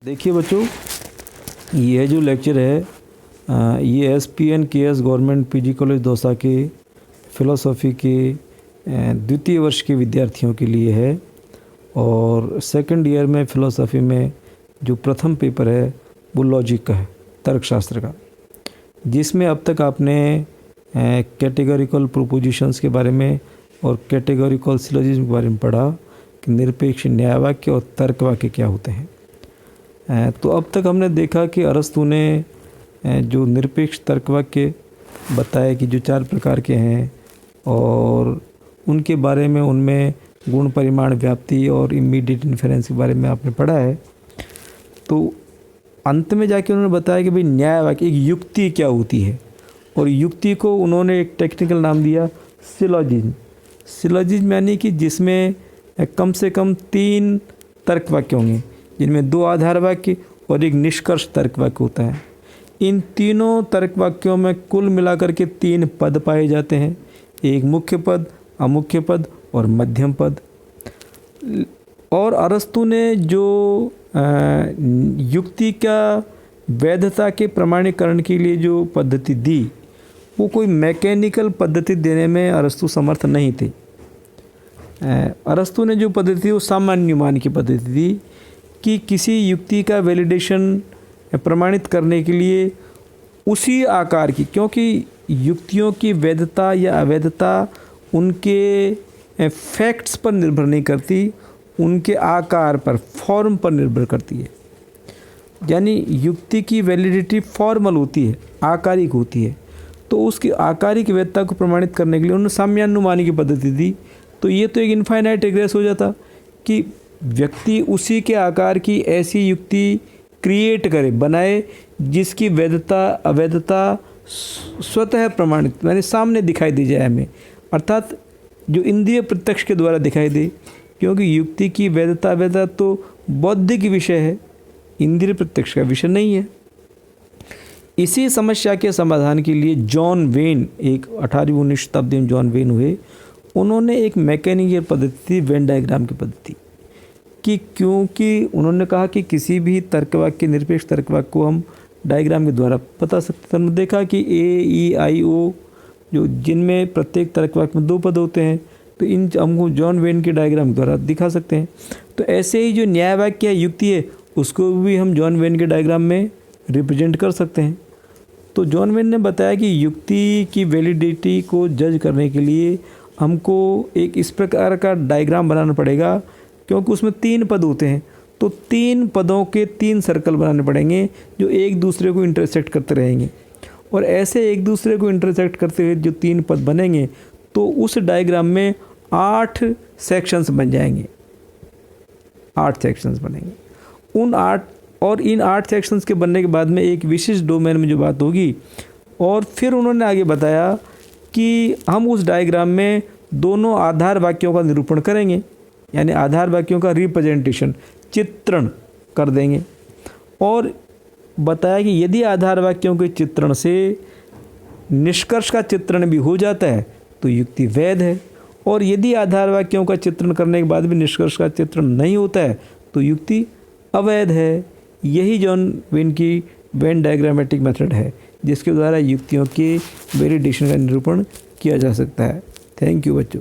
देखिए बच्चों, ये जो लेक्चर है ये SPN-KS government PG college Dausa के फ़िलोसॉफ़ी के द्वितीय वर्ष के विद्यार्थियों के लिए है। और सेकंड ईयर में फ़िलोसॉफ़ी में जो प्रथम पेपर है वो लॉजिक का है, तर्कशास्त्र का, जिसमें अब तक आपने कैटेगोरिकल प्रोपोजिशंस के बारे में और कैटेगोरिकल सिलोजिज्म के बारे में पढ़ा कि निरपेक्ष न्याय वाक्य और तर्क वाक्य क्या होते हैं। तो अब तक हमने देखा कि अरस्तु ने जो निरपेक्ष तर्क वाक्य बताया कि जो 4 प्रकार के हैं और उनके बारे में उनमें गुण परिमाण व्याप्ति और इमीडिएट इन्फेरेंस के बारे में आपने पढ़ा है। तो अंत में जाके उन्होंने बताया कि भाई न्याय वाक्य एक युक्ति क्या होती है, और युक्ति को उन्होंने एक टेक्निकल नाम दिया सिलोजिज्म। सिलोजिज्म यानी कि जिसमें कम से कम 3 तर्क वाक्य होंगे, जिनमें 2 आधार वाक्य और एक निष्कर्ष तर्क वाक्य होता है। इन तीनों तर्क वाक्यों में कुल मिलाकर के 3 पद पाए जाते हैं, एक मुख्य पद, अमुख्य पद और मध्यम पद। और अरस्तु ने जो युक्ति का वैधता के प्रमाणीकरण के लिए जो पद्धति दी, वो कोई मैकेनिकल पद्धति देने में अरस्तु समर्थ नहीं थे। अरस्तु ने जो पद्धति थी वो सामान्य अनुमान की पद्धति थी कि किसी युक्ति का वैलिडेशन प्रमाणित करने के लिए उसी आकार की, क्योंकि युक्तियों की वैधता या अवैधता उनके फैक्ट्स पर निर्भर नहीं करती, उनके आकार पर, फॉर्म पर निर्भर करती है। यानी युक्ति की वैलिडिटी फॉर्मल होती है, आकारिक होती है। तो उसकी आकारिक वैधता को प्रमाणित करने के लिए उन्होंने साम्यानुमानी की पद्धति दी। तो ये तो एक इनफाइनाइट रिग्रेस हो जाता कि व्यक्ति उसी के आकार की ऐसी युक्ति क्रिएट करे, बनाए, जिसकी वैधता अवैधता स्वतः प्रमाणित यानी सामने दिखाई दी जाए हमें, अर्थात जो इंद्रिय प्रत्यक्ष के द्वारा दिखाई दे। क्योंकि युक्ति की वैधता अवैधता तो बौद्धिक विषय है, इंद्रिय प्रत्यक्ष का विषय नहीं है। इसी समस्या के समाधान के लिए जॉन वेन, एक 18वीं-19वीं शताब्दी में जॉन वेन हुए, उन्होंने एक मैकेनिकल पद्धति, वेन डायग्राम की पद्धति कि, क्योंकि उन्होंने कहा कि किसी भी तर्क वाक्य, निरपेक्ष तर्क वाक्य को हम डायग्राम के द्वारा बता सकते हैं। तो हमने देखा कि A, E, I, O जो जिनमें प्रत्येक तर्क वाक्य में 2 पद होते हैं, तो इन हमको जॉन वेन के डायग्राम द्वारा दिखा सकते हैं। तो ऐसे ही जो न्याय वाक्य या युक्ति है उसको भी हम जॉन वेन के डायग्राम में रिप्रेजेंट कर सकते हैं। तो जॉन वेन ने बताया कि युक्ति की वैलिडिटी को जज करने के लिए हमको एक इस प्रकार का डायग्राम बनाना पड़ेगा, क्योंकि उसमें 3 पद होते हैं। तो 3 पदों के 3 सर्कल बनाने पड़ेंगे जो एक दूसरे को इंटरसेक्ट करते रहेंगे, और ऐसे एक दूसरे को इंटरसेक्ट करते हुए जो 3 पद बनेंगे तो उस डायग्राम में 8 सेक्शंस बन जाएंगे, 8 सेक्शंस बनेंगे। इन 8 सेक्शंस के बनने के बाद में एक विशिष्ट डोमेन में जो बात होगी, और फिर उन्होंने आगे बताया कि हम उस डायग्राम में दोनों आधार वाक्यों का निरूपण करेंगे, यानी आधार वाक्यों का रिप्रेजेंटेशन, चित्रण कर देंगे। और बताया कि यदि आधार वाक्यों के चित्रण से निष्कर्ष का चित्रण भी हो जाता है तो युक्ति वैध है, और यदि आधार वाक्यों का चित्रण करने के बाद भी निष्कर्ष का चित्रण नहीं होता है तो युक्ति अवैध है। यही जॉन वेन की वेन डायग्रामेटिक मेथड है, जिसके द्वारा युक्तियों के वैलिडेशन का निरूपण किया जा सकता है। थैंक यू बच्चों।